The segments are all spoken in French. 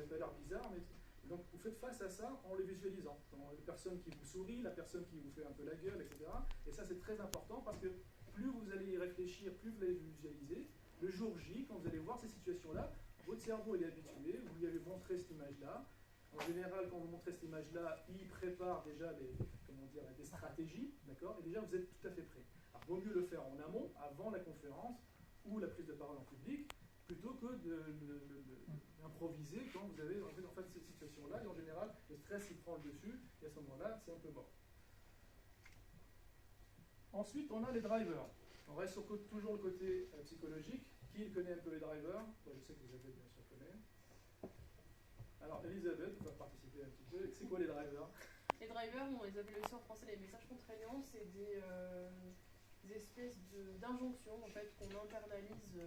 ça peut l'air bizarre, mais donc vous faites face à ça en les visualisant. Donc, la personne qui vous sourit, la personne qui vous fait un peu la gueule, etc. Et ça c'est très important parce que plus vous allez y réfléchir, plus vous allez visualiser. Le jour J, quand vous allez voir ces situations-là, votre cerveau il est habitué, vous lui avez montré cette image-là. En général, quand vous montrez cette image-là, il prépare déjà des stratégies, d'accord? Et déjà vous êtes tout à fait prêt. Alors, il vaut mieux le faire en amont, avant la conférence ou la prise de parole en public, plutôt que d'improviser quand vous avez en fait cette situation-là. Et en général, le stress il prend le dessus, et à ce moment-là, c'est un peu mort. Ensuite, on a les drivers. On reste sur toujours le côté psychologique. Qui connaît un peu les drivers? Je sais que Elisabeth, bien sûr, connaît. Alors, Elisabeth, va participer un petit peu. C'est quoi les drivers? Les drivers, on les appelle aussi en français les messages contraignants. C'est des espèces d'injonctions en fait, qu'on internalise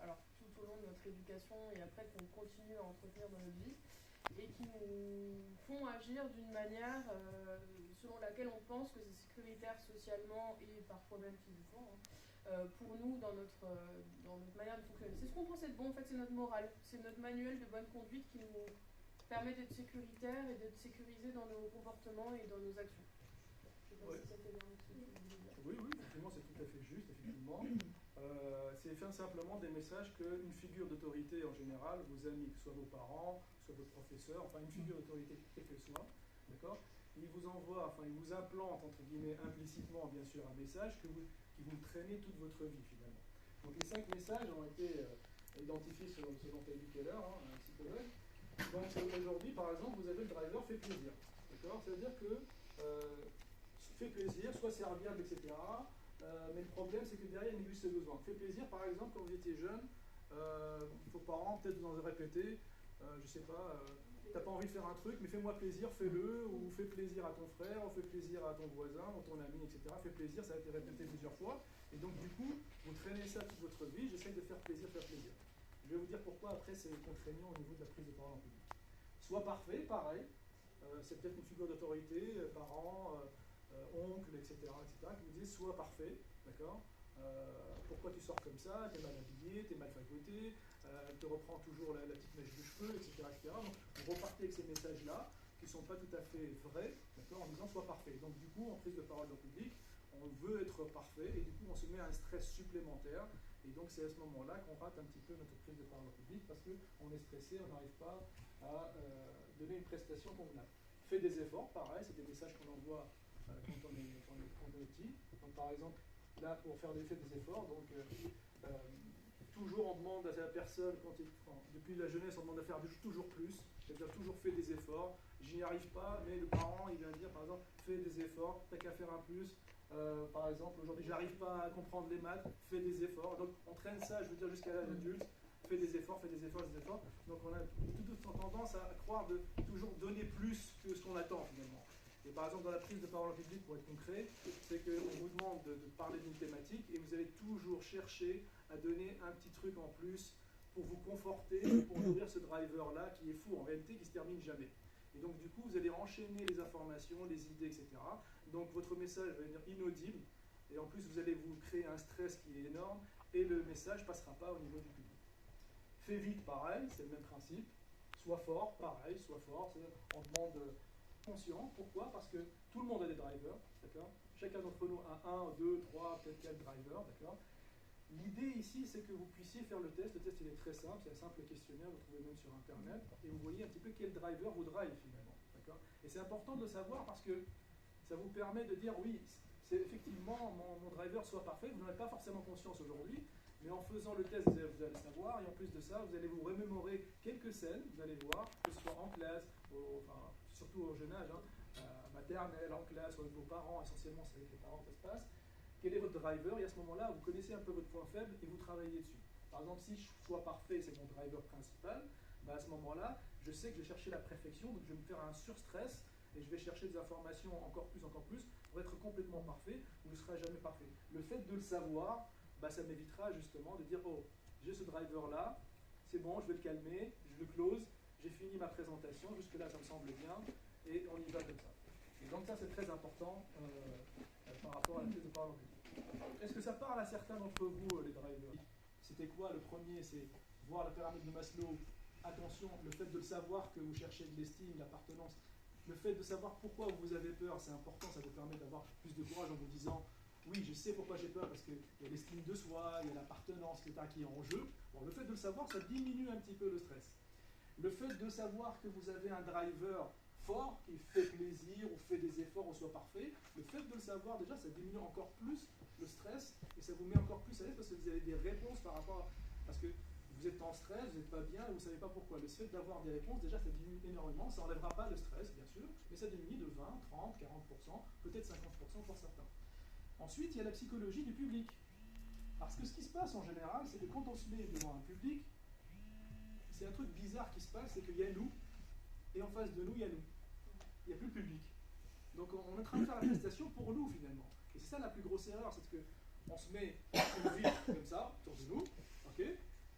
alors, tout au long de notre éducation et après qu'on continue à entretenir dans notre vie et qui nous font agir d'une manière selon laquelle on pense que c'est sécuritaire socialement et parfois même physiquement pour nous dans notre manière de fonctionner. C'est ce qu'on pense être bon, en fait c'est notre morale, c'est notre manuel de bonne conduite qui nous permet d'être sécuritaire et d'être sécurisé dans nos comportements et dans nos actions. Je sais pas si ça fait bien ce que tu voulais dire. Oui, effectivement, c'est tout à fait juste, effectivement. C'est simplement des messages qu'une figure d'autorité en général, vos amis, que ce soit vos parents, que ce soit votre professeur, enfin une figure d'autorité quelle qu'elle soit, d'accord, il vous envoie, il vous implante, entre guillemets, implicitement, bien sûr, un message qui vous traînez toute votre vie, finalement. Donc les 5 messages ont été identifiés selon David Keller, un psychologue. Donc aujourd'hui, par exemple, vous avez le driver fait plaisir. D'accord? Ça veut dire que fait plaisir, soit serviable, etc. Mais le problème, c'est que derrière, il néglige ses besoins. Fait plaisir, par exemple, quand vous étiez jeune, vos parents, peut-être vous en avez répété, je sais pas, t'as pas envie de faire un truc, mais fais-moi plaisir, fais-le, ou fais plaisir à ton frère, ou fais plaisir à ton voisin, ou ton ami, etc. Fais plaisir, ça a été répété plusieurs fois. Et donc, du coup, vous traînez ça toute votre vie, j'essaie de faire plaisir, faire plaisir. Je vais vous dire pourquoi après c'est contraignant au niveau de la prise de parole en public. Soit parfait, pareil, c'est peut-être une figure d'autorité, parents, oncles, etc., qui vous disent sois parfait, d'accord? Pourquoi tu sors comme ça? T'es mal habillé, t'es mal fagoté, elle te reprend toujours la petite mèche de cheveux, etc., etc. Donc vous repartez avec ces messages-là qui ne sont pas tout à fait vrais, d'accord, en disant sois parfait. Donc du coup, en prise de parole en public, on veut être parfait et du coup on se met à un stress supplémentaire. Et donc c'est à ce moment-là qu'on rate un petit peu notre prise de parole en public parce qu'on est stressé, on n'arrive pas à donner une prestation convenable. Fait des efforts, pareil, c'est des messages qu'on envoie quand on est petit. Donc par exemple, là pour faire des efforts, donc toujours on demande à la personne, depuis la jeunesse on demande à faire toujours plus, c'est-à-dire toujours fait des efforts, j'y arrive pas, mais le parent il vient dire par exemple, fais des efforts, t'as qu'à faire un plus. Par exemple, aujourd'hui, j'arrive pas à comprendre les maths, fais des efforts. Donc, on traîne ça, je veux dire, jusqu'à l'âge adulte. Fais des efforts, fais des efforts, des efforts. Donc, on a toute tendance à croire de toujours donner plus que ce qu'on attend, finalement. Et par exemple, dans la prise de parole en public, pour être concret, c'est qu'on vous demande de parler d'une thématique et vous allez toujours chercher à donner un petit truc en plus pour vous conforter, pour nourrir ce driver-là qui est fou, en réalité, qui se termine jamais. Et donc, du coup, vous allez enchaîner les informations, les idées, etc. Donc, votre message va devenir inaudible. Et en plus, vous allez vous créer un stress qui est énorme. Et le message ne passera pas au niveau du public. Fais vite, pareil, c'est le même principe. Sois fort, pareil, sois fort. On demande conscient. Pourquoi? Parce que tout le monde a des drivers, d'accord? Chacun d'entre nous a 1, 2, 3, peut-être 4 drivers, d'accord? L'idée ici, c'est que vous puissiez faire le test. Le test, il est très simple. C'est un simple questionnaire, vous trouvez même sur Internet. Et vous voyez un petit peu quel driver vous drive, finalement. D'accord? Et c'est important de le savoir parce que ça vous permet de dire, oui, c'est effectivement, mon driver soit parfait. Vous n'en avez pas forcément conscience aujourd'hui. Mais en faisant le test, vous allez savoir. Et en plus de ça, vous allez vous remémorer quelques scènes. Vous allez voir, que ce soit en classe, surtout au jeune âge, maternelle, en classe, ou avec vos parents. Essentiellement, c'est avec les parents que ça se passe. Quel est votre driver? Et à ce moment-là, vous connaissez un peu votre point faible et vous travaillez dessus. Par exemple, si je sois parfait, c'est mon driver principal, à ce moment-là, je sais que je vais chercher la perfection, donc je vais me faire un surstress et je vais chercher des informations encore plus, pour être complètement parfait, ou je ne serai jamais parfait. Le fait de le savoir, ça m'évitera justement de dire, oh, j'ai ce driver-là, c'est bon, je vais le calmer, je le close, j'ai fini ma présentation, jusque-là ça me semble bien, et on y va comme ça. Et donc ça c'est très important par rapport à la prise de parole en public. Est-ce que ça parle à certains d'entre vous, les drivers? C'était quoi? Le premier, c'est voir la pyramide de Maslow attention, le fait de le savoir que vous cherchez de l'estime, de l'appartenance, le fait de savoir pourquoi vous avez peur, c'est important, ça vous permet d'avoir plus de courage en vous disant oui, je sais pourquoi j'ai peur, parce qu'il y a l'estime de soi, il y a l'appartenance, etc. qui est en jeu. Bon, le fait de le savoir, ça diminue un petit peu le stress. Le fait de savoir que vous avez un driver fort, qui fait plaisir, ou fait des efforts, ou soit parfait, le fait de le savoir, déjà, ça diminue encore plus le stress, et ça vous met encore plus à l'aise, parce que vous avez des réponses par rapport à... Parce que vous êtes en stress, vous n'êtes pas bien, et vous ne savez pas pourquoi. Le fait d'avoir des réponses, déjà, ça diminue énormément. Ça n'enlèvera pas le stress, bien sûr, mais ça diminue de 20, 30, 40%, peut-être 50% pour certains. Ensuite, il y a la psychologie du public. Parce que ce qui se passe en général, c'est que quand on se met devant un public, c'est un truc bizarre qui se passe, c'est qu'il y a nous, et en face de nous, il y a nous. Il n'y a plus le public. Donc on est en train de faire la prestation pour nous, finalement. Et c'est ça la plus grosse erreur, c'est qu'on se met une vie comme ça, autour de nous, ok,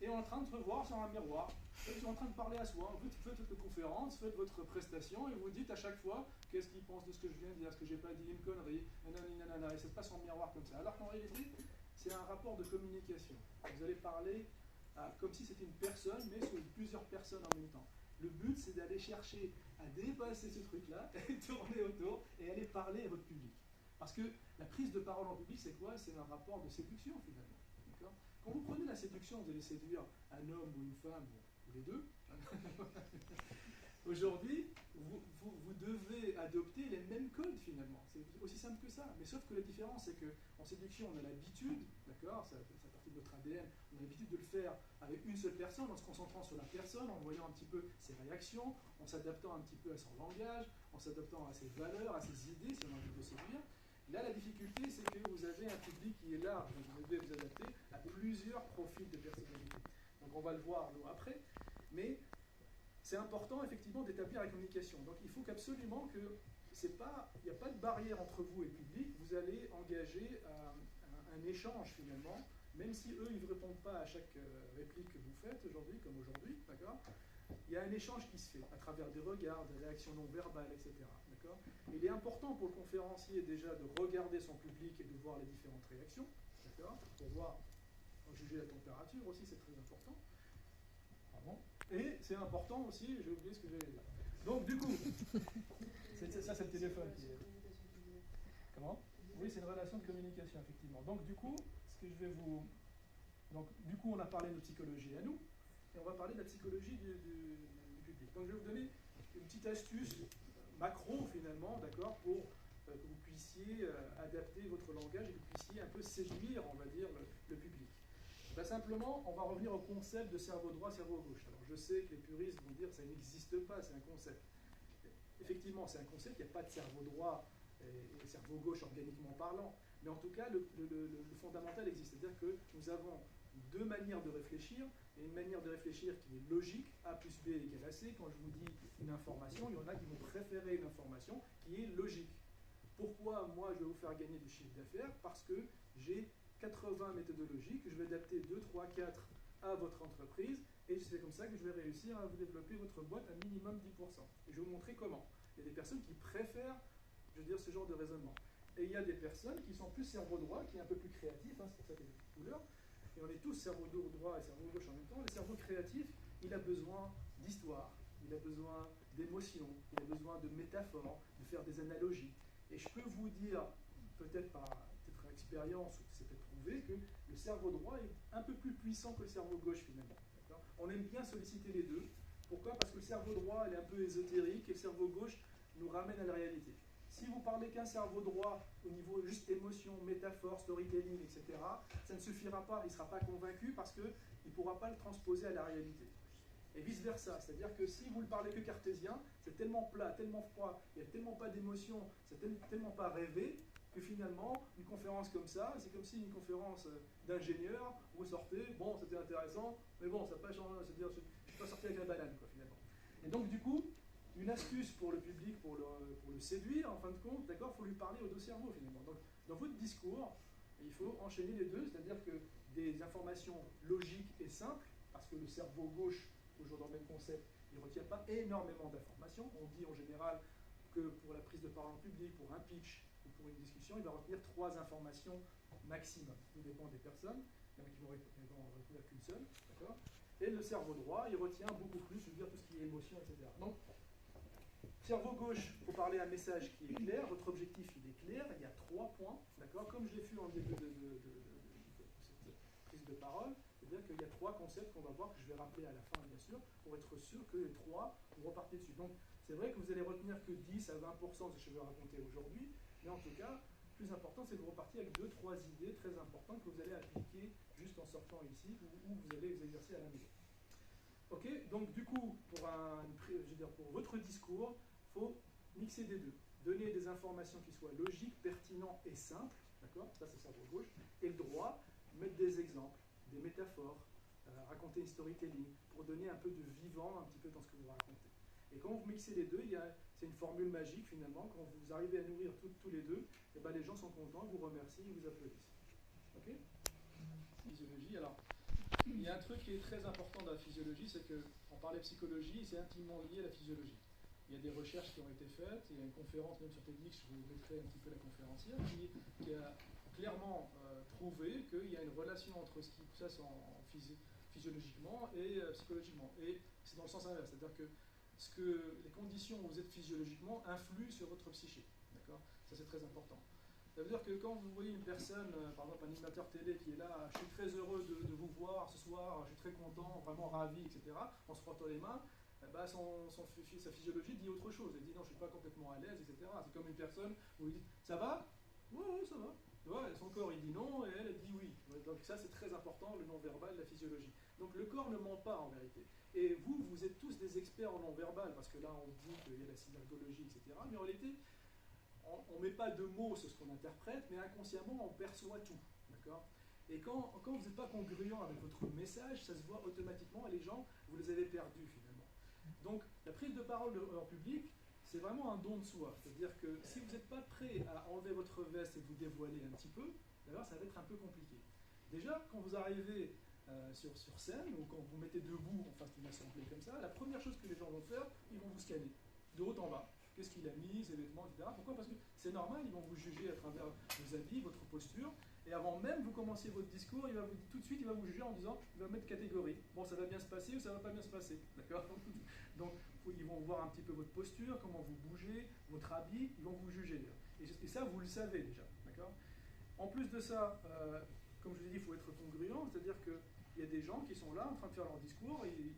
et on est en train de se voir sur un miroir. Vous êtes en train de parler à soi, vous faites votre conférence, faites votre prestation, et vous dites à chaque fois qu'est-ce qu'il pense de ce que je viens de dire, est-ce que j'ai pas dit une connerie, nanana, et ça se passe en miroir comme ça. Alors qu'en réalité, c'est un rapport de communication. Vous allez parler comme si c'était une personne, mais sur plusieurs personnes en même temps. Le but, c'est d'aller chercher à dépasser ce truc-là, et tourner autour, et aller parler à votre public. Parce que la prise de parole en public, c'est quoi? C'est un rapport de séduction, finalement. D'accord? Quand vous prenez la séduction, vous allez séduire un homme ou une femme, ou les deux. Aujourd'hui, vous devez adopter les mêmes codes, finalement. C'est aussi simple que ça. Mais sauf que la différence, c'est qu'en séduction, on a l'habitude, d'accord, ça fait partie de notre ADN, on a l'habitude de le faire avec une seule personne, en se concentrant sur la personne, en voyant un petit peu ses réactions, en s'adaptant un petit peu à son langage, en s'adaptant à ses valeurs, à ses idées, si on a envie de séduire. Là, la difficulté, c'est que vous avez un public qui est large, donc vous devez vous adapter à plusieurs profils de personnalité. Donc on va le voir, nous, après. Mais c'est important, effectivement, d'établir la communication. Donc il faut qu'absolument que il n'y a pas de barrière entre vous et le public. Vous allez engager un échange, finalement, même si eux, ils ne répondent pas à chaque réplique que vous faites aujourd'hui, comme aujourd'hui, d'accord? Il y a un échange qui se fait à travers des regards, des réactions non verbales, etc. D'accord? Il est important pour le conférencier déjà de regarder son public et de voir les différentes réactions, d'accord? Pour voir, pour juger la température aussi, c'est très important. Pardon. Et c'est important aussi, j'ai oublié ce que j'allais dire. Donc du coup, ça c'est le téléphone qui est... Comment? Oui, c'est une relation de communication, effectivement. Donc du coup, ce que je vais vous... Donc du coup, on a parlé de psychologie à nous, et on va parler de la psychologie du public. Donc je vais vous donner une petite astuce macro, finalement, d'accord, pour que vous puissiez adapter votre langage et que vous puissiez un peu séduire, on va dire, le public. Ben simplement, on va revenir au concept de cerveau droit, cerveau gauche. Alors je sais que les puristes vont dire que ça n'existe pas, c'est un concept. Effectivement, c'est un concept, il n'y a pas de cerveau droit et cerveau gauche organiquement parlant. Mais en tout cas, le fondamental existe. C'est-à-dire que nous avons deux manières de réfléchir, et une manière de réfléchir qui est logique, A plus B égale à C. Quand je vous dis une information, il y en a qui vont préférer une information qui est logique. Pourquoi moi je vais vous faire gagner du chiffre d'affaires? Parce que j'ai 80 méthodologies que je vais adapter 2, 3, 4 à votre entreprise, et c'est comme ça que je vais réussir à vous développer votre boîte à minimum 10%. Et je vais vous montrer comment. Il y a des personnes qui préfèrent, je veux dire, ce genre de raisonnement. Et il y a des personnes qui sont plus cerveau droit, qui est un peu plus créatif, hein, c'est pour ça qu'il y a des couleurs, et on est tous cerveau droit et cerveau gauche en même temps. Le cerveau créatif, il a besoin d'histoire, il a besoin d'émotions, il a besoin de métaphores, de faire des analogies. Et je peux vous dire, peut-être par expérience, ou c'est peut-être prouvé, que le cerveau droit est un peu plus puissant que le cerveau gauche finalement. On aime bien solliciter les deux. Pourquoi? Parce que le cerveau droit il est un peu ésotérique et le cerveau gauche nous ramène à la réalité. Si vous parlez qu'un cerveau droit au niveau juste émotion, métaphore, storytelling, etc., ça ne suffira pas, il ne sera pas convaincu parce qu'il ne pourra pas le transposer à la réalité. Et vice-versa, c'est-à-dire que si vous ne parlez que cartésien, c'est tellement plat, tellement froid, il n'y a tellement pas d'émotion, c'est tellement pas rêvé, que finalement, une conférence comme ça, c'est comme si une conférence d'ingénieur, vous sortez, bon, c'était intéressant, mais bon, ça n'a pas changé, c'est-à-dire, je ne suis pas sorti avec la banane, quoi, finalement. Et donc, du coup, une astuce pour le public, pour le séduire, en fin de compte, d'accord, il faut lui parler aux deux cerveaux, finalement. Donc, dans votre discours, il faut enchaîner les deux, c'est-à-dire que des informations logiques et simples, parce que le cerveau gauche, toujours dans le même concept, il ne retient pas énormément d'informations. On dit en général que pour la prise de parole en public, pour un pitch, pour une discussion, il va retenir 3 informations maximum. Tout dépend des personnes. Il y en a qui vont retenir qu'une seule. Et le cerveau droit, il retient beaucoup plus, émotions, etc. Donc, cerveau gauche, il faut parler un message qui est clair, votre objectif il est clair, il y a 3 points, d'accord? Comme je l'ai fait en début de cette prise de parole, c'est-à-dire qu'il y a 3 concepts qu'on va voir, que je vais rappeler à la fin bien sûr, pour être sûr que les 3, vous repartez dessus. Donc c'est vrai que vous allez retenir que 10 à 20% de ce que je vais raconter aujourd'hui, mais en tout cas, le plus important c'est que vous repartiez avec 2-3 idées très importantes que vous allez appliquer juste en sortant ici, ou vous allez vous exercer à la maison. Ok, donc du coup, pour votre discours, il faut mixer des deux. Donner des informations qui soient logiques, pertinentes et simples, d'accord? Ça c'est le cerveau gauche. Et le droit, mettre des exemples, des métaphores, raconter une storytelling, pour donner un peu de vivant un petit peu dans ce que vous racontez. Et quand vous mixez les deux, c'est une formule magique finalement. Quand vous arrivez à nourrir tous les deux, et ben les gens sont contents, vous remercient, ils vous applaudissent. Ok? Physiologie, alors. Il y a un truc qui est très important dans la physiologie, c'est qu'on parlait psychologie, c'est intimement lié à la physiologie. Il y a des recherches qui ont été faites, il y a une conférence même sur TEDx, je vous mettrai un petit peu la conférencière, qui a clairement prouvé qu'il y a une relation entre ce qui se passe physiologiquement et psychologiquement. Et c'est dans le sens inverse, c'est-à-dire que les conditions où vous êtes physiologiquement influent sur votre psyché. D'accord? Ça c'est très important. Ça veut dire que quand vous voyez une personne, par exemple un animateur télé qui est là, je suis très heureux de vous voir ce soir, je suis très content, vraiment ravi, etc., en se frottant les mains, bah sa physiologie dit autre chose. Elle dit non, je ne suis pas complètement à l'aise, etc. C'est comme une personne où vous dites ça va? Ouais, ça va. Ouais, son corps il dit non et elle dit oui. Donc ça c'est très important, le non-verbal, la physiologie. Donc le corps ne ment pas en vérité. Et vous êtes tous des experts en non-verbal, parce que là on dit qu'il y a la synergologie, etc. Mais en réalité, on ne met pas de mots sur ce qu'on interprète, mais inconsciemment, on perçoit tout. D'accord? Et quand vous n'êtes pas congruent avec votre message, ça se voit automatiquement, et les gens, vous les avez perdus finalement. Donc, la prise de parole en public, c'est vraiment un don de soi. C'est-à-dire que si vous n'êtes pas prêt à enlever votre veste et vous dévoiler un petit peu, d'ailleurs, ça va être un peu compliqué. Déjà, quand vous arrivez sur scène, ou quand vous mettez debout en face d'une assemblée comme ça, la première chose que les gens vont faire, ils vont vous scanner, de haut en bas. Qu'est-ce qu'il a mis, ses vêtements, etc. Pourquoi? Parce que c'est normal, ils vont vous juger à travers vos habits, votre posture, et avant même que vous commenciez votre discours, tout de suite, il va vous juger en disant, il va mettre catégorie. Bon, ça va bien se passer ou ça va pas bien se passer, d'accord? Donc, ils vont voir un petit peu votre posture, comment vous bougez, votre habit, ils vont vous juger. Et ça, vous le savez déjà, d'accord? En plus de ça, comme je vous ai dit, il faut être congruent, c'est-à-dire qu'il y a des gens qui sont là en train de faire leur discours, et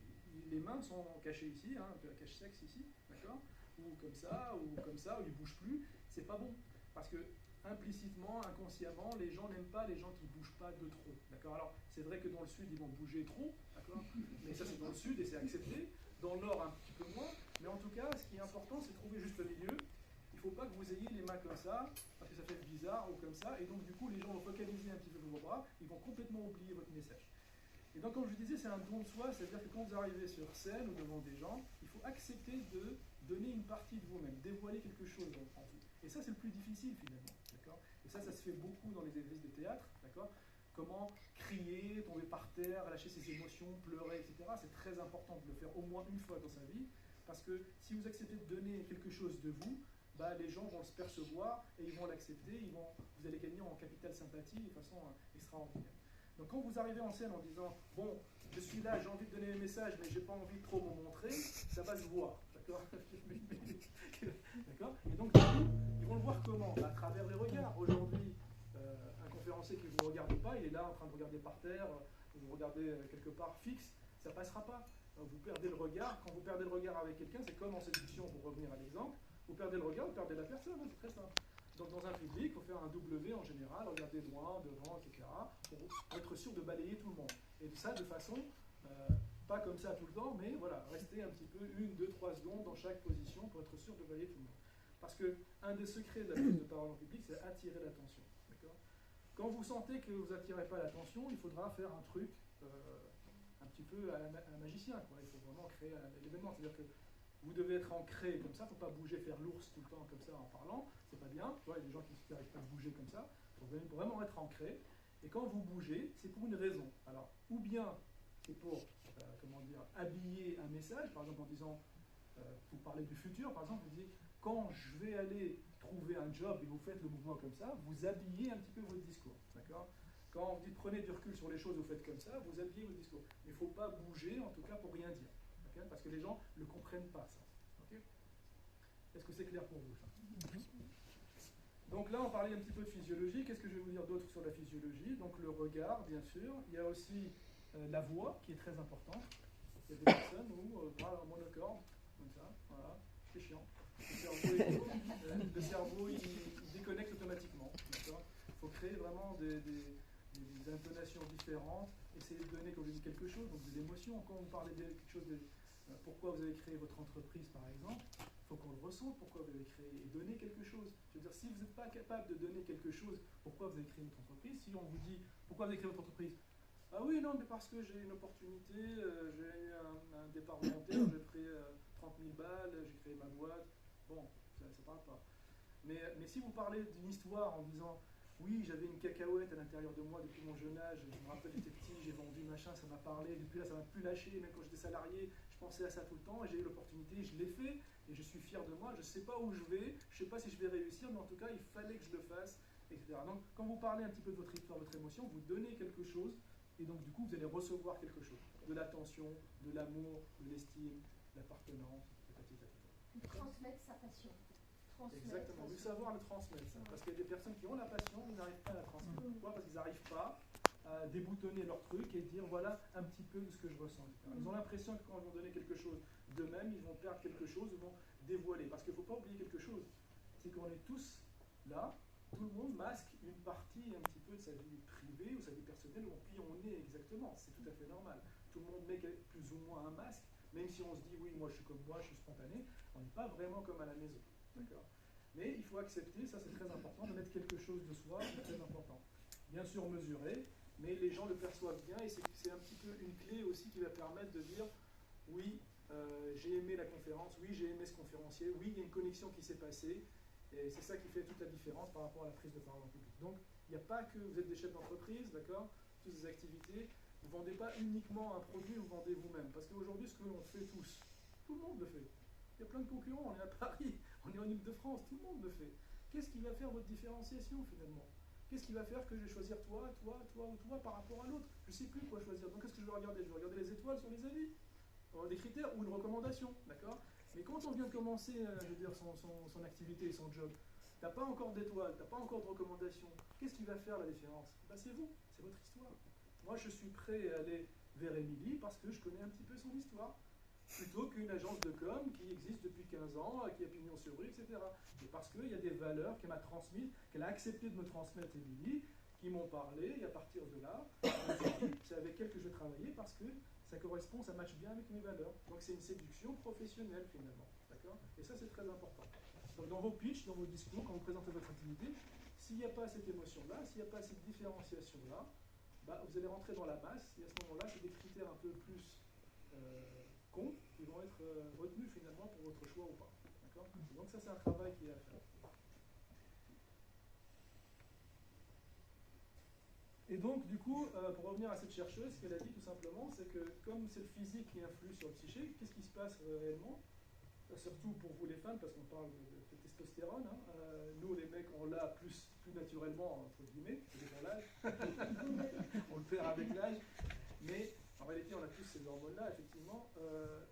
les mains sont cachées ici, un peu la cache-sexe ici, d'accord? Ou comme ça, ou ils ne bougent plus, c'est pas bon. Parce que implicitement, inconsciemment, les gens n'aiment pas les gens qui ne bougent pas de trop. D'accord? Alors, c'est vrai que dans le sud, ils vont bouger trop, d'accord? Mais ça, c'est dans le sud et c'est accepté. Dans le nord, un petit peu moins. Mais en tout cas, ce qui est important, c'est de trouver juste le milieu. Il ne faut pas que vous ayez les mains comme ça, parce que ça fait bizarre, ou comme ça. Et donc, du coup, les gens vont focaliser un petit peu vos bras, ils vont complètement oublier votre message. Et donc, comme je vous disais, c'est un don de soi, c'est-à-dire que quand vous arrivez sur scène ou devant des gens, il faut accepter de donner une partie de vous-même, dévoiler quelque chose en vous. Et ça, c'est le plus difficile finalement, d'accord? Et ça se fait beaucoup dans les exercices de théâtre, d'accord? Comment crier, tomber par terre, lâcher ses émotions, pleurer, etc. C'est très important de le faire au moins une fois dans sa vie, parce que si vous acceptez de donner quelque chose de vous, bah, les gens vont se percevoir et ils vont l'accepter, vous allez gagner en capital sympathie de façon extraordinaire. Donc quand vous arrivez en scène en disant « Bon, je suis là, j'ai envie de donner mes messages, mais je n'ai pas envie de trop me montrer », ça va se voir. D'accord? D'accord? Et donc, du coup, ils vont le voir comment? À travers les regards. Aujourd'hui, un conférencier qui ne vous regarde pas, il est là en train de regarder par terre, vous regardez quelque part fixe, ça ne passera pas. Vous perdez le regard. Quand vous perdez le regard avec quelqu'un, c'est comme en séduction, pour revenir à l'exemple. Vous perdez le regard, vous perdez la personne, hein, c'est très simple. Donc dans un public, il faut faire un W en général, regarder loin, devant, etc. pour être sûr de balayer tout le monde. Et ça de façon, pas comme ça tout le temps, mais voilà, rester un petit peu 1, 2, 3 secondes dans chaque position pour être sûr de balayer tout le monde. Parce que un des secrets de la prise de parole en public, c'est attirer l'attention. Quand vous sentez que vous n'attirez pas l'attention, il faudra faire un truc un petit peu à un magicien, quoi. Il faut vraiment créer l'événement. C'est-à-dire que vous devez être ancré comme ça, il ne faut pas bouger, faire l'ours tout le temps comme ça en parlant, c'est pas bien. Il y a des gens qui n'arrivent pas à bouger comme ça. Il faut vraiment être ancré. Et quand vous bougez, c'est pour une raison. Alors, ou bien c'est pour, habiller un message, par exemple en disant, vous parlez du futur, par exemple, vous dites, quand je vais aller trouver un job et vous faites le mouvement comme ça, vous habillez un petit peu votre discours, d'accord? Quand on vous dit prenez du recul sur les choses, vous faites comme ça, vous habillez votre discours. Mais il ne faut pas bouger, en tout cas pour rien dire. okay, parce que les gens ne le comprennent pas, ça. Okay. Est-ce que c'est clair pour vous, ça? Donc là, on parlait un petit peu de physiologie. Qu'est-ce que je vais vous dire d'autre sur la physiologie? Donc le regard, bien sûr. Il y a aussi la voix, qui est très importante. Il y a des personnes où, voilà, monocorde, comme ça, voilà, c'est chiant. Le cerveau, il déconnecte automatiquement. Il faut créer vraiment des intonations différentes, essayer de donner, comme je dis, quelque chose, donc de l'émotion. Quand vous parlez de quelque chose, pourquoi vous avez créé votre entreprise, par exemple, il faut qu'on le ressente, pourquoi vous avez créé, et donner quelque chose. Je veux dire, si vous n'êtes pas capable de donner quelque chose, pourquoi vous avez créé votre entreprise, si on vous dit, pourquoi vous avez créé votre entreprise? Ah oui, non, mais parce que j'ai une opportunité, j'ai eu un départ volontaire, j'ai pris 30 000 balles, j'ai créé ma boîte. Bon, ça ne parle pas. Mais si vous parlez d'une histoire en disant oui, j'avais une cacahuète à l'intérieur de moi depuis mon jeune âge, je me rappelle, j'étais petit, j'ai vendu machin, ça m'a parlé, depuis là ça m'a plus lâché, même quand j'étais salarié, je pensais à ça tout le temps, et j'ai eu l'opportunité, je l'ai fait, et je suis fier de moi, je ne sais pas où je vais, je ne sais pas si je vais réussir, mais en tout cas il fallait que je le fasse, etc. Donc quand vous parlez un petit peu de votre histoire, votre émotion, vous donnez quelque chose, et donc du coup vous allez recevoir quelque chose, de l'attention, de l'amour, de l'estime, de l'appartenance, etc. Transmettre sa passion. Exactement, le savoir le transmettre, ça. Parce qu'il y a des personnes qui ont la passion, mais n'arrivent pas à la transmettre. Pourquoi? Parce qu'ils n'arrivent pas à déboutonner leur truc et dire voilà un petit peu de ce que je ressens. Ils ont l'impression que quand ils vont donner quelque chose d'eux-mêmes, ils vont perdre quelque chose, ils vont dévoiler. Parce qu'il ne faut pas oublier quelque chose, c'est qu'on est tous là, tout le monde masque une partie un petit peu de sa vie privée ou sa vie personnelle, où qui on est exactement. C'est tout à fait normal. Tout le monde met plus ou moins un masque, même si on se dit oui, moi je suis comme moi, je suis spontané, on n'est pas vraiment comme à la maison. D'accord. Mais il faut accepter, ça c'est très important, de mettre quelque chose de soi, c'est très important. Bien sûr mesurer, mais les gens le perçoivent bien et c'est un petit peu une clé aussi qui va permettre de dire oui, j'ai aimé la conférence, oui, j'ai aimé ce conférencier, oui, il y a une connexion qui s'est passée, et c'est ça qui fait toute la différence par rapport à la prise de parole en public. Donc, il n'y a pas que vous êtes des chefs d'entreprise, d'accord, toutes ces activités, vous ne vendez pas uniquement un produit, vous vendez vous-même. Parce qu'aujourd'hui, ce que l'on fait tous, tout le monde le fait. Il y a plein de concurrents, on est à Paris, on est en Ile-de-France, tout le monde le fait. Qu'est-ce qui va faire votre différenciation finalement? Qu'est-ce qui va faire que je vais choisir toi ou toi par rapport à l'autre? Je ne sais plus quoi choisir. Donc qu'est-ce que je vais regarder? Je vais regarder les étoiles sur les avis, des critères ou une recommandation, d'accord? Mais quand on vient de commencer, je veux dire, son activité et son job, tu n'as pas encore d'étoiles, tu n'as pas encore de recommandations, qu'est-ce qui va faire la différence? Ben, c'est vous, c'est votre histoire. Moi, je suis prêt à aller vers Émilie parce que je connais un petit peu son histoire, plutôt qu'une agence de com qui existe depuis 15 ans, qui a pignon sur rue, etc. Et parce qu'il y a des valeurs qu'elle m'a transmises, qu'elle a accepté de me transmettre, Émilie, qui m'ont parlé, et à partir de là, c'est avec elle que je vais travailler parce que ça correspond, ça matche bien avec mes valeurs. Donc c'est une séduction professionnelle finalement. D'accord? Et ça c'est très important. Donc dans vos pitchs, dans vos discours, quand vous présentez votre activité, s'il n'y a pas cette émotion-là, s'il n'y a pas cette différenciation-là, bah, vous allez rentrer dans la masse, et à ce moment-là, c'est des critères un peu plus cons qui vont être retenus finalement pour votre choix ou pas. D'accord? Donc ça c'est un travail qui est à faire. Et donc, du coup, pour revenir à cette chercheuse, ce qu'elle a dit tout simplement, c'est que comme c'est le physique qui influe sur le psyché, qu'est-ce qui se passe réellement? Surtout pour vous les femmes, parce qu'on parle de testostérone, hein. Nous les mecs on l'a plus naturellement, entre guillemets, c'est l'âge, on le perd avec l'âge, mais en réalité on a tous ces hormones-là, effectivement,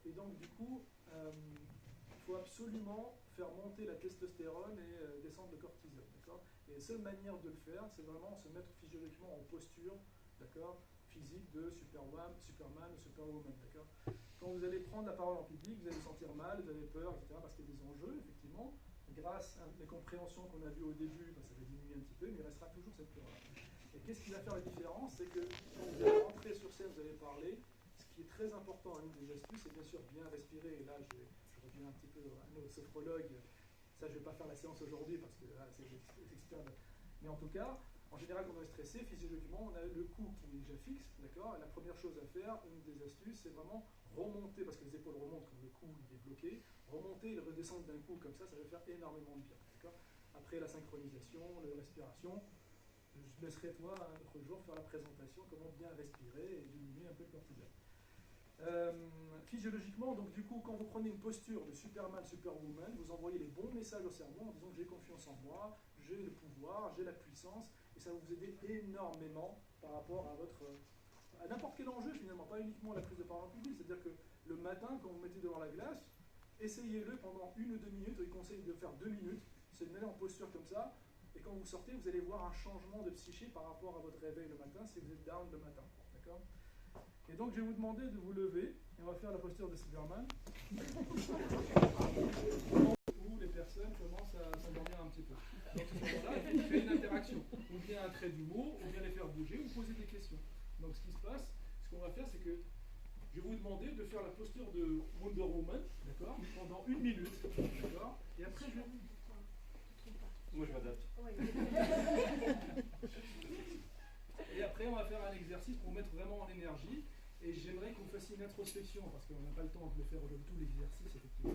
et donc du coup, il faut absolument faire monter la testostérone et descendre le cortisol, d'accord? Et la seule manière de le faire, c'est vraiment se mettre physiologiquement en posture, d'accord, physique de Superman ou Superwoman, d'accord? Quand vous allez prendre la parole en public, vous allez vous sentir mal, vous avez peur, etc., parce qu'il y a des enjeux, effectivement. Grâce à les compréhensions qu'on a vues au début, ben, ça va diminuer un petit peu, mais il restera toujours cette peur-là. Et qu'est-ce qui va faire la différence? C'est que quand vous allez rentrer sur scène, vous allez parler, ce qui est très important, une des astuces, c'est bien sûr bien respirer. Et là, je reviens un petit peu à nos sophrologues. Ça, je ne vais pas faire la séance aujourd'hui parce que là, c'est externe. Mais en tout cas, en général, quand on est stressé, physiologiquement, on a le cou qui est déjà fixe, d'accord? La première chose à faire, une des astuces, c'est vraiment remonter, parce que les épaules remontent quand le cou il est bloqué, remonter et le redescendre d'un coup comme ça va faire énormément de bien, d'accord? Après la synchronisation, la respiration, je laisserai toi un autre jour faire la présentation, comment bien respirer et diminuer un peu le cortisol. Physiologiquement, donc du coup, quand vous prenez une posture de Superman, Superwoman, vous envoyez les bons messages au cerveau en disant que j'ai confiance en moi, j'ai le pouvoir, j'ai la puissance, et ça va vous aider énormément par rapport à n'importe quel enjeu finalement, pas uniquement la prise de parole en public, c'est-à-dire que le matin, quand vous mettez devant la glace, essayez-le pendant 1 ou 2 minutes. Il conseille de faire 2 minutes. C'est de mettre en posture comme ça. Et quand vous sortez, vous allez voir un changement de psyché par rapport à votre réveil le matin, si vous êtes down le matin. D'accord ? Et donc, je vais vous demander de vous lever. Et on va faire la posture de Superman. Où les personnes commencent à s'endormir un petit peu. Donc, à ce moment-là, il fait une interaction. Ou bien un trait d'humour, ou bien les faire bouger, ou poser des questions. Donc, ce qui se passe, ce qu'on va faire, c'est que je vais vous demander de faire la posture de Wonder Woman, d'accord, pendant 1 minute, d'accord, et après je vais... Moi je m'adapte. Et après on va faire un exercice pour mettre vraiment en énergie, et j'aimerais que vous fassiez une introspection, parce qu'on n'a pas le temps de le faire aujourd'hui, tout l'exercice, effectivement.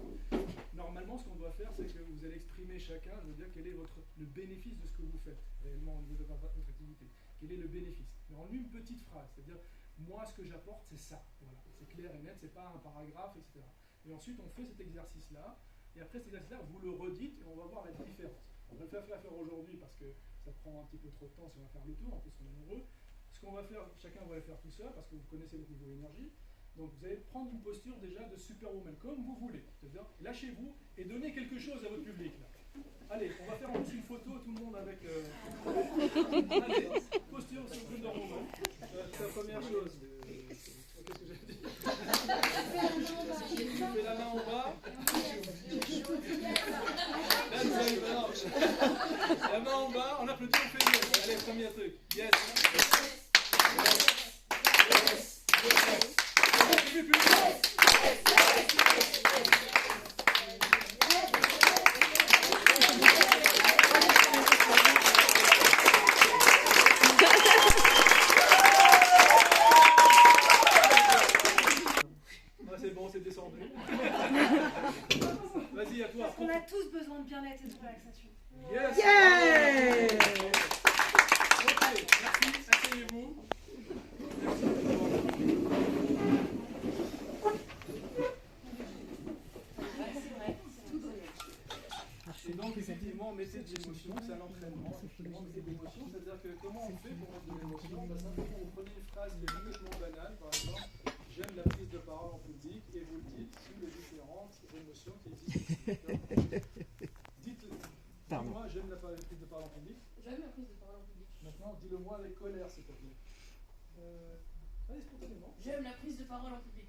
Normalement, ce qu'on doit faire, c'est que vous allez exprimer chacun, je veux dire, quel est le bénéfice de ce que vous faites, réellement au niveau de votre activité. Quel est le bénéfice? Mais en une petite phrase, c'est-à-dire, moi, ce que j'apporte, c'est ça. Voilà. C'est clair et net, c'est pas un paragraphe, etc. Et ensuite, on fait cet exercice-là, et après cet exercice-là, vous le redites, et on va voir la différence. On va le faire aujourd'hui, parce que ça prend un petit peu trop de temps si on va faire le tour, en plus on est nombreux. Ce qu'on va faire, chacun va le faire tout seul, parce que vous connaissez votre niveau d'énergie. Donc vous allez prendre une posture déjà de Superwoman, comme vous voulez. C'est-à-dire, lâchez-vous et donnez quelque chose à votre public. Là. Allez, on va faire en plus une photo, tout le monde avec... Allez, posture sur Wonder Woman. C'est la première chose. Qu'est-ce que j'ai dit? Tu fais la main en bas. Là, vous allez, non. La main en bas, on applaudit, on fait yes. Allez, premier truc. Yes. C'est bon, c'est descendu. Vas-y, à toi. Parce qu'on a tous besoin de bien-être et de relaxation. Yes. Yeah. Ok, merci. Asseyez-vous. Et donc, effectivement, mettez de l'émotion, c'est un entraînement. Effectivement, mettez de l'émotion, c'est-à-dire que comment on fait pour mettre de l'émotion? Simplement, vous prenez une phrase qui est complètement banale, par exemple, j'aime la prise de parole en public, et vous le dites sous les différentes émotions qui existent. Dites-moi, j'aime la prise de parole en public. J'aime la prise de parole en public. Maintenant, dis-le-moi avec colère, s'il te plaît. Allez, spontanément. J'aime la prise de parole en public.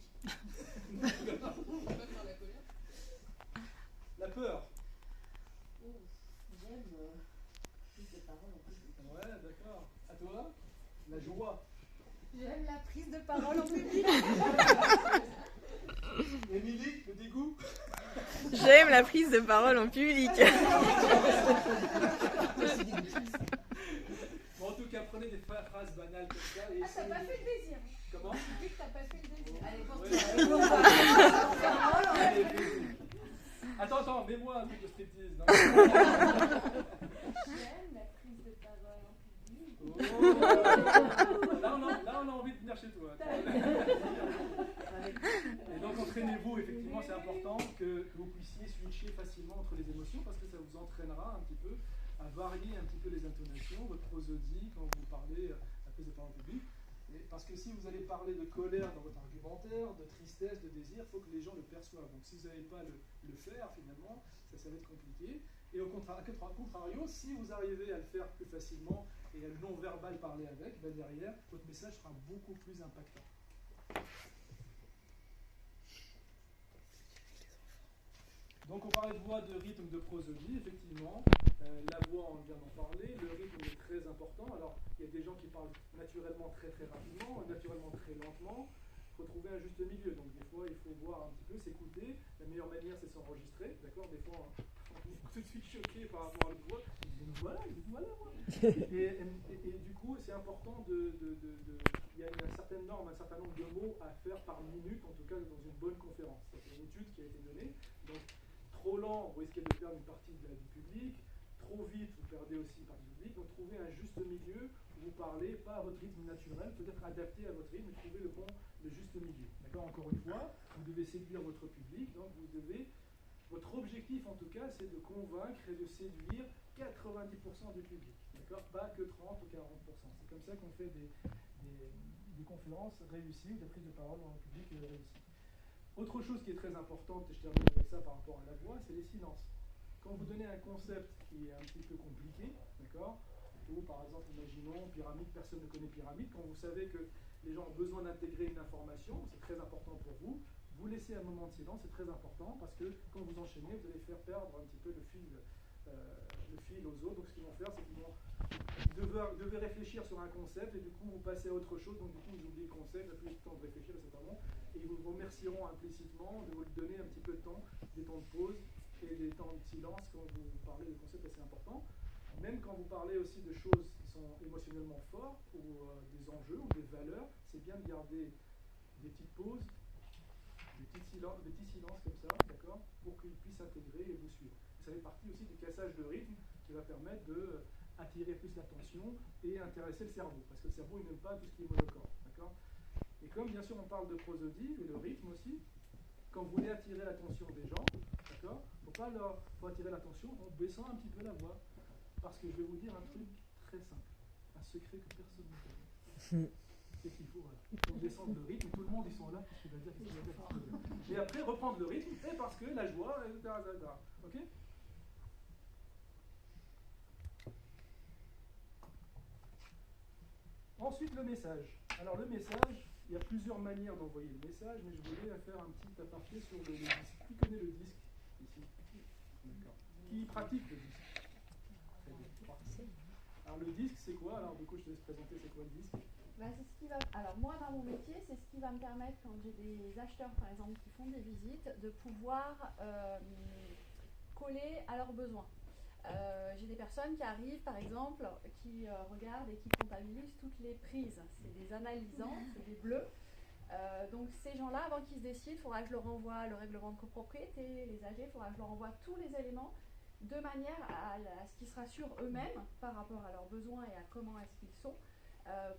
On va faire la colère. La peur. J'aime prise de parole en public. Ouais, d'accord. À toi. La joie. J'aime la prise de parole en public. Émilie, le dégoût. J'aime la prise de parole en public. Bon, en tout cas, prenez des phrases banales comme ça et Ah, t'as pas fait le désir. Comment? Tu dis que t'as pas fait le désir. Allez, Ouais, Attends, mets-moi un truc de striptease. J'aime la prise de parole en public. Oh. Là, on a envie de venir chez toi. Et donc, entraînez-vous, effectivement, c'est important que vous puissiez switcher facilement entre les émotions parce que ça vous entraînera un petit peu à varier un petit peu les intonations, votre prosodie quand vous parlez la prise de parole en public. Parce que si vous allez parler de colère dans votre argumentaire, de tristesse, de désir, il faut que les gens le perçoivent. Donc si vous n'allez pas le faire, finalement, ça va être compliqué. Et au contrario, si vous arrivez à le faire plus facilement et à le non-verbal parler avec, ben derrière, votre message sera beaucoup plus impactant. Donc on parlait de voix, de rythme, de prosodie, effectivement. La voix, on vient d'en parler. Le rythme est très important. Alors, il y a des gens qui parlent naturellement très très rapidement, naturellement très lentement. Il faut trouver un juste milieu. Donc des fois, il faut voir un petit peu, s'écouter. La meilleure manière, c'est s'enregistrer. D'accord? Des fois, on est tout de suite choqué par rapport à l'autre voix. Voilà moi. Et du coup, c'est important il y a une certaine norme, un certain nombre de mots à faire par minute, en tout cas dans une bonne conférence. C'est une étude qui a été donnée. Donc, trop lent, vous risquez de perdre une partie du public. Trop vite, vous perdez aussi une partie du public. Donc, trouvez un juste milieu où vous parlez pas à votre rythme naturel, peut-être adapté à votre rythme, et trouvez le juste milieu. D'accord? Encore une fois, vous devez séduire votre public. Donc, votre objectif, en tout cas, c'est de convaincre et de séduire 90% du public. D'accord? Pas que 30 ou 40%. C'est comme ça qu'on fait des conférences réussies ou des prises de parole dans le public réussies. Autre chose qui est très importante, et je termine avec ça par rapport à la voix, c'est les silences. Quand vous donnez un concept qui est un petit peu compliqué, d'accord, ou par exemple, imaginons pyramide, personne ne connaît pyramide, quand vous savez que les gens ont besoin d'intégrer une information, c'est très important pour vous, vous laissez un moment de silence, c'est très important, parce que quand vous enchaînez, vous allez faire perdre un petit peu le fil aux autres. Donc ce qu'ils vont faire, c'est qu'ils vont devaient réfléchir sur un concept, et du coup vous passez à autre chose, donc du coup vous oubliez le concept, vous n'avez plus le temps de réfléchir, c'est pas bon, et ils vous remercieront implicitement de vous donner un petit peu de temps, des temps de pause et des temps de silence quand vous parlez de concepts assez importants. Même quand vous parlez aussi de choses qui sont émotionnellement fortes, ou des enjeux, ou des valeurs, c'est bien de garder des petites pauses, des petits silences comme ça, d'accord, pour qu'ils puissent s'intégrer et vous suivre. Et ça fait partie aussi du cassage de rythme qui va permettre de attirer plus l'attention et intéresser le cerveau, parce que le cerveau il n'aime pas tout ce qui est monocorde, d'accord. Et comme bien sûr on parle de prosodie et le rythme aussi, quand vous voulez attirer l'attention des gens, d'accord, faut attirer l'attention en baissant un petit peu la voix, parce que je vais vous dire un truc très simple, un secret que personne ne connaît. C'est qu'il faut, voilà, il faut descendre le rythme, tout le monde ils sont là, qu'est-ce qu'il va dire, qu'est-ce qu'il va dire, qu'est-ce qu'il va dire. Et après reprendre le rythme, et parce que la joie, etc. Ok. Ensuite, le message. Alors, le message, il y a plusieurs manières d'envoyer le message, mais je voulais faire un petit aparté sur le disque. Qui connaît le disque ici? D'accord. Qui pratique le disque? Très bien. Alors, le disque, c'est quoi? Alors, du coup, je te laisse présenter, c'est quoi le disque? Ben, c'est ce qui va... Alors moi, dans mon métier, c'est ce qui va me permettre, quand j'ai des acheteurs, par exemple, qui font des visites, de pouvoir coller à leurs besoins. J'ai des personnes qui arrivent, par exemple, qui regardent et qui comptabilisent toutes les prises. C'est des analysants, c'est des bleus. Donc ces gens-là, avant qu'ils se décident, il faudra que je leur envoie le règlement de copropriété, les AG, il faudra que je leur envoie tous les éléments de manière à ce qu'ils se rassurent eux-mêmes par rapport à leurs besoins et à comment est-ce qu'ils sont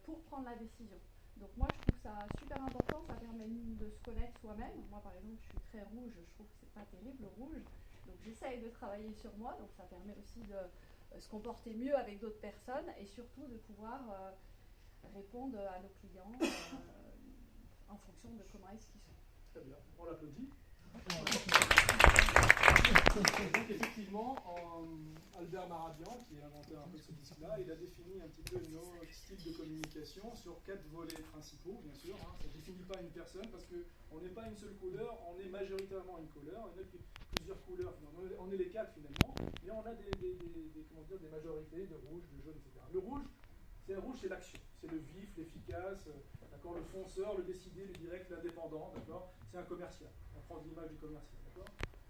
pour prendre la décision. Donc moi, je trouve ça super important, ça permet de se connaître soi-même. Moi, par exemple, je suis très rouge, je trouve que c'est pas terrible le rouge. Donc j'essaye de travailler sur moi, donc ça permet aussi de se comporter mieux avec d'autres personnes et surtout de pouvoir répondre à nos clients en fonction de comment est-ce qu'ils sont. Très bien, on l'applaudit. Donc effectivement, Albert Marabian, qui est l'inventeur un peu de ce disque-là, il a défini un petit peu nos styles de communication sur 4 volets principaux, bien sûr. Hein. Ça ne définit pas une personne parce qu'on n'est pas une seule couleur, on est majoritairement une couleur. On a plusieurs couleurs, on est les 4 finalement, mais on a des majorités de rouge, de jaune, etc. Le rouge, c'est l'action, c'est le vif, l'efficace, d'accord, le fonceur, le décidé, le direct, l'indépendant, d'accord. C'est un commercial. On prend l'image du commercial, d'accord.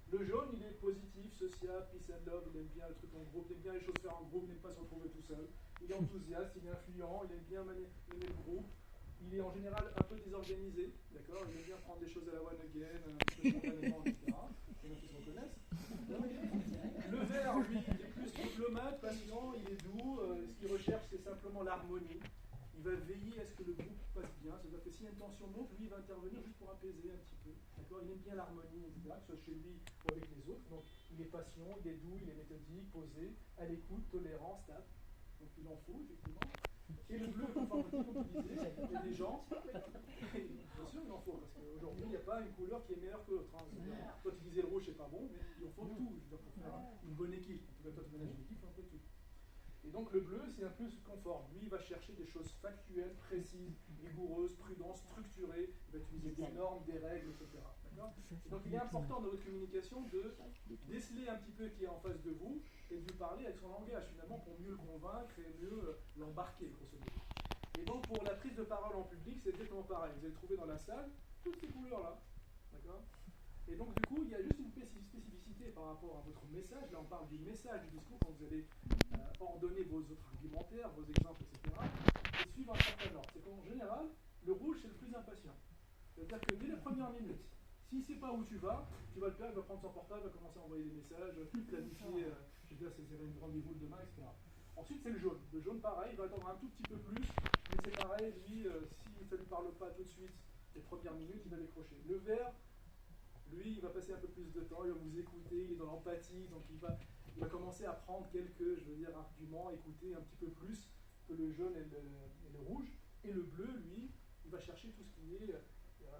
Le jaune, il est positif, social, peace and love, il aime bien le truc en groupe, il aime bien les choses faire en groupe, il n'aime pas se retrouver tout seul. Il est enthousiaste, il est influent, il aime bien mener le groupe. Il est en général un peu désorganisé, d'accord. Il aime bien prendre des choses à la one again, un peu spontanément, etc. Il y en a qui se reconnaissent. Le vert, lui, il est plus diplomate, patient, il est doux. Ce qu'il recherche, c'est simplement l'harmonie. Il va veiller à ce que le groupe passe bien. C'est-à-dire que s'il y a une tension monte, lui, il va intervenir juste pour apaiser un petit peu. D'accord. Il aime bien l'harmonie, etc., que ce soit chez lui ou avec les autres. Donc, il est patient, il est doux, il est méthodique, posé, à l'écoute, tolérant, stable. Donc, il en faut, effectivement. Et le bleu, comme tu disais, il y a des gens, bien sûr il en faut, parce qu'aujourd'hui il n'y a pas une couleur qui est meilleure que l'autre. Hein. Toi tu disais le rouge c'est pas bon, mais il en faut tout, je veux dire, pour faire une bonne équipe. En tout cas, toi tu manages une équipe, il en faut tout. Et donc le bleu c'est un peu conforme. Lui il va chercher des choses factuelles, précises, rigoureuses, prudentes, structurées, il va utiliser des normes, des règles, etc. Et donc il est important dans votre communication de déceler un petit peu qui est en face de vous et de lui parler avec son langage finalement pour mieux le convaincre et mieux l'embarquer, grosso modo. Et donc pour la prise de parole en public, c'est exactement pareil. Vous allez trouver dans la salle toutes ces couleurs-là. D'accord. Et donc du coup, il y a juste une spécificité par rapport à votre message. Là, on parle du message du discours quand vous allez ordonner vos autres argumentaires, vos exemples, etc. Et suivre un certain ordre. C'est qu'en général, le rouge, c'est le plus impatient. C'est-à-dire que dès les premières minutes, s'il ne sait pas où tu vas le père, il va prendre son portable, va commencer à envoyer des messages, planifier, je veux dire, c'est un rendez-vous le demain, etc. Ensuite, c'est le jaune. Le jaune, pareil, il va attendre un tout petit peu plus, mais c'est pareil, lui, si ça ne lui parle pas tout de suite, les premières minutes, il va décrocher. Le vert, lui, il va passer un peu plus de temps, il va vous écouter, il est dans l'empathie, donc il va commencer à prendre quelques, arguments, écouter un petit peu plus que le jaune et le rouge. Et le bleu, lui, il va chercher tout ce qui est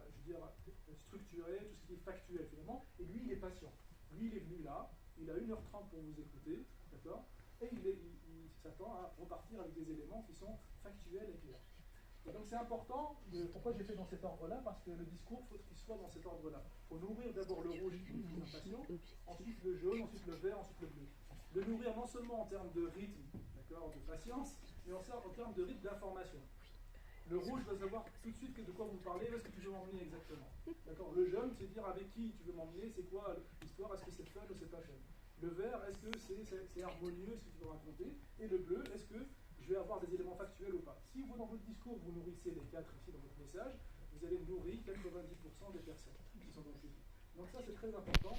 je veux dire, structuré, tout ce qui est factuel finalement, et lui il est patient. Lui il est venu là, il a 1h30 pour vous écouter, d'accord, et il s'attend à repartir avec des éléments qui sont factuels et clairs. Et donc c'est important, pourquoi j'ai fait dans cet ordre-là, parce que le discours, il faut qu'il soit dans cet ordre-là. Il faut nourrir d'abord le rouge qui est impatient, ensuite le jaune, ensuite le vert, ensuite le bleu. Le nourrir non seulement en termes de rythme, d'accord, de patience, mais en termes de rythme d'information. Le rouge va savoir tout de suite de quoi vous parlez, où est-ce que tu veux m'emmener exactement. D'accord. Le jaune, c'est dire avec qui tu veux m'emmener, c'est quoi l'histoire, est-ce que c'est fun ou c'est pas fun. Le vert, est-ce que c'est harmonieux, ce que tu veux raconter. Et le bleu, est-ce que je vais avoir des éléments factuels ou pas. Si vous, dans votre discours, vous nourrissez les 4 ici dans votre message, vous allez nourrir 90% des personnes qui sont dans le public. Donc ça, c'est très important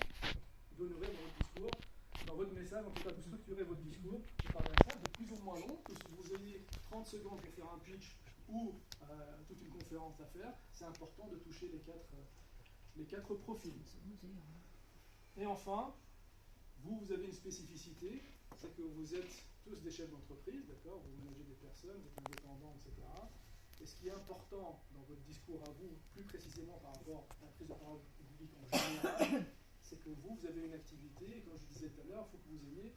de nourrir dans votre discours, dans votre message, en tout cas de structurer votre discours par un message de plus ou moins long, que si vous ayez 30 secondes pour faire un pitch ou toute une conférence à faire, c'est important de toucher les quatre profils. Et enfin, vous avez une spécificité, c'est que vous êtes tous des chefs d'entreprise, d'accord, vous managez des personnes, vous êtes indépendants, etc. Et ce qui est important dans votre discours à vous, plus précisément par rapport à la prise de parole publique en général, c'est que vous avez une activité, et comme je disais tout à l'heure, il faut que vous ayez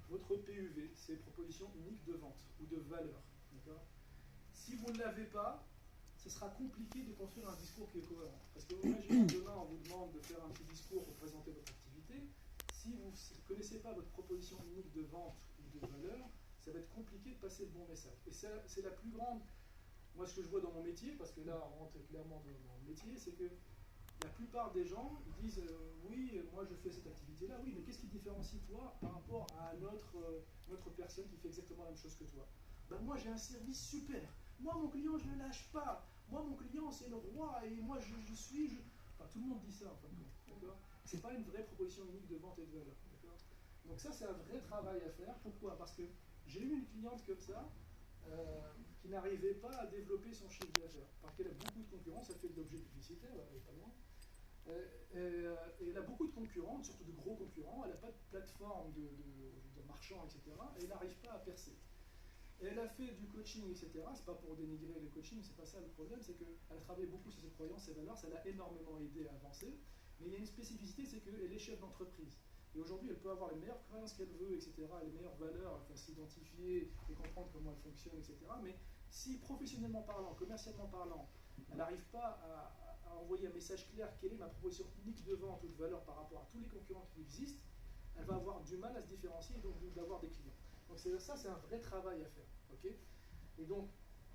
votre PUV, c'est proposition unique de vente ou de valeur. D'accord. Si vous ne l'avez pas, ce sera compliqué de construire un discours qui est cohérent. Parce que imaginez demain, on vous demande de faire un petit discours pour présenter votre activité. Si vous ne connaissez pas votre proposition unique de vente ou de valeur, ça va être compliqué de passer le bon message. Et c'est la plus grande... Moi, ce que je vois dans mon métier, parce que là, on rentre clairement dans le métier, c'est que la plupart des gens ils disent oui, moi je fais cette activité-là, oui, mais qu'est-ce qui différencie toi par rapport à une autre personne qui fait exactement la même chose que toi? Ben, moi j'ai un service super, moi mon client je ne le lâche pas, moi mon client c'est le roi et moi je suis... Enfin, tout le monde dit ça en fin de compte, d'accord. C'est pas une vraie proposition unique de vente et de valeur, d'accord. Donc ça c'est un vrai travail à faire. Pourquoi? Parce que j'ai eu une cliente comme ça qui n'arrivait pas à développer son chiffre d'affaires parce qu'elle a beaucoup de concurrence, elle fait de l'objet publicitaire, elle n'est pas loin. Et elle a beaucoup de concurrents, surtout de gros concurrents, elle n'a pas de plateforme de marchands, etc. Et elle n'arrive pas à percer. Et elle a fait du coaching, etc. C'est pas pour dénigrer le coaching, c'est pas ça le problème, c'est qu'elle a travaillé beaucoup sur ses croyances, ses valeurs, ça l'a énormément aidé à avancer. Mais il y a une spécificité, c'est qu'elle est chef d'entreprise. Et aujourd'hui, elle peut avoir les meilleures croyances qu'elle veut, etc., les meilleures valeurs, enfin, s'identifier et comprendre comment elles fonctionnent, etc. Mais si professionnellement parlant, commercialement parlant, elle n'arrive pas à envoyer un message clair, quelle est ma proposition unique de vente ou de valeur par rapport à tous les concurrents qui existent, elle va avoir du mal à se différencier et donc d'avoir des clients. Donc ça, c'est un vrai travail à faire. Okay. Et donc,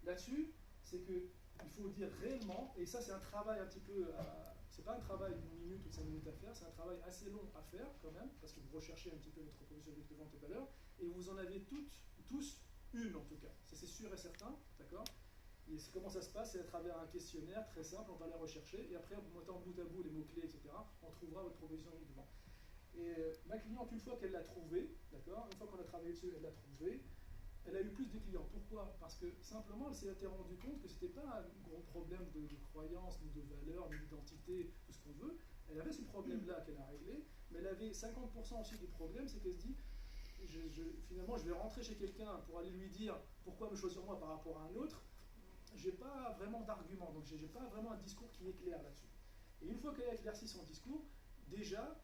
là-dessus, c'est qu'il faut dire réellement, et ça c'est un travail un petit peu, c'est pas un travail d'une minute ou de 5 minutes à faire, c'est un travail assez long à faire quand même, parce que vous recherchez un petit peu votre proposition de vente et de valeur, et vous en avez tous une en tout cas, ça c'est sûr et certain, d'accord. Et comment ça se passe? C'est à travers un questionnaire très simple, on va la rechercher, et après en mettant bout à bout les mots-clés, etc., on trouvera votre proposition de vente. Et ma cliente, une fois qu'elle l'a trouvée, d'accord, une fois qu'on a travaillé dessus, elle l'a trouvée, elle a eu plus de clients. Pourquoi? Parce que simplement, elle s'est rendu compte que ce n'était pas un gros problème de croyance, ni de valeur, ni d'identité, tout ce qu'on veut. Elle avait ce problème-là qu'elle a réglé, mais elle avait 50% aussi du problème, c'est qu'elle se dit, finalement, je vais rentrer chez quelqu'un pour aller lui dire pourquoi me choisir moi par rapport à un autre. J'ai pas vraiment d'argument, donc j'ai pas vraiment un discours qui est clair là-dessus. Et une fois qu'elle a éclairci son discours, déjà,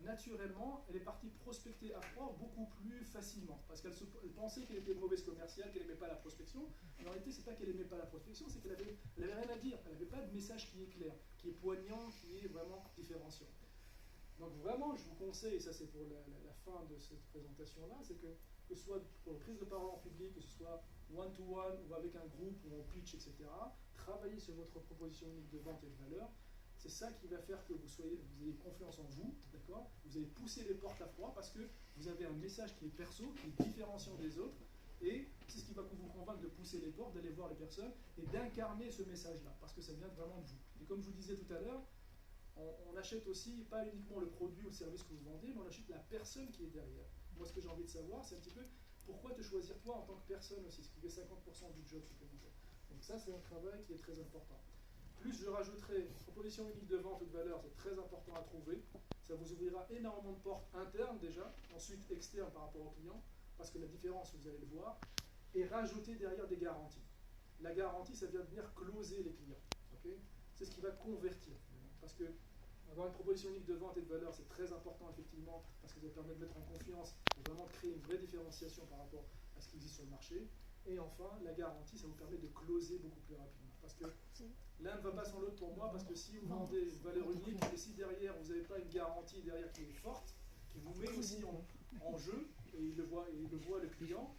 naturellement, elle est partie prospecter à froid beaucoup plus facilement. Parce qu'elle pensait qu'elle était mauvaise commerciale, qu'elle n'aimait pas la prospection. Mais en réalité, c'est pas qu'elle n'aimait pas la prospection, c'est qu'elle avait rien à dire. Elle n'avait pas de message qui est clair, qui est poignant, qui est vraiment différenciant. Donc vraiment, je vous conseille, et ça c'est pour la fin de cette présentation-là, c'est que ce soit pour prise de parole en public, que ce soit one-to-one ou avec un groupe où on pitch, etc., travaillez sur votre proposition unique de vente et de valeur. C'est ça qui va faire que vous ayez confiance en vous, d'accord. Vous allez pousser les portes à froid parce que vous avez un message qui est perso, qui est différenciant des autres, et c'est ce qui va vous convaincre de pousser les portes, d'aller voir les personnes et d'incarner ce message-là, parce que ça vient vraiment de vous. Et comme je vous disais tout à l'heure, on achète aussi pas uniquement le produit ou le service que vous vendez, mais on achète la personne qui est derrière. Moi, ce que j'ai envie de savoir, c'est un petit peu pourquoi te choisir toi en tant que personne aussi, ce qui fait 50% du job supplémentaire. Donc ça, c'est un travail qui est très important. Plus je rajouterai proposition unique de vente ou de valeur, c'est très important à trouver. Ça vous ouvrira énormément de portes internes déjà, ensuite externes par rapport aux clients, parce que la différence, vous allez le voir, et rajouter derrière des garanties. La garantie, ça vient venir closer les clients. Okay. c'est ce qui va convertir. Parce que avoir une proposition unique de vente et de valeur, c'est très important effectivement, parce que ça permet de mettre en confiance et vraiment de créer une vraie différenciation par rapport à ce qui existe sur le marché. Et enfin, la garantie, ça vous permet de closer beaucoup plus rapidement. Parce que l'un ne va pas sans l'autre pour moi, parce que si vous vendez une valeur unique, et si derrière vous n'avez pas une garantie derrière qui est forte, qui vous met aussi en jeu, et il le voit le client,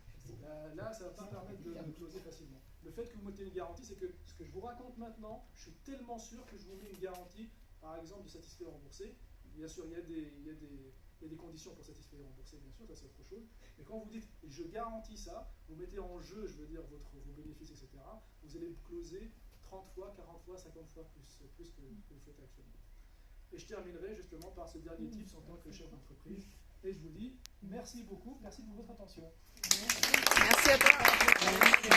là ça ne va pas permettre de closer facilement. Le fait que vous mettez une garantie, c'est que ce que je vous raconte maintenant, je suis tellement sûr que je vous mets une garantie, par exemple, de satisfait remboursé. Bien sûr, il y a des conditions pour satisfaire et rembourser, bien sûr, ça c'est autre chose. Mais quand vous dites je garantis ça, vous mettez en jeu, je veux dire, vos bénéfices, etc., vous allez closer 30 fois, 40 fois, 50 fois plus que vous faites actuellement. Et je terminerai justement par ce dernier tips en tant que chef d'entreprise. Et je vous dis merci beaucoup, merci pour votre attention. Merci à toi.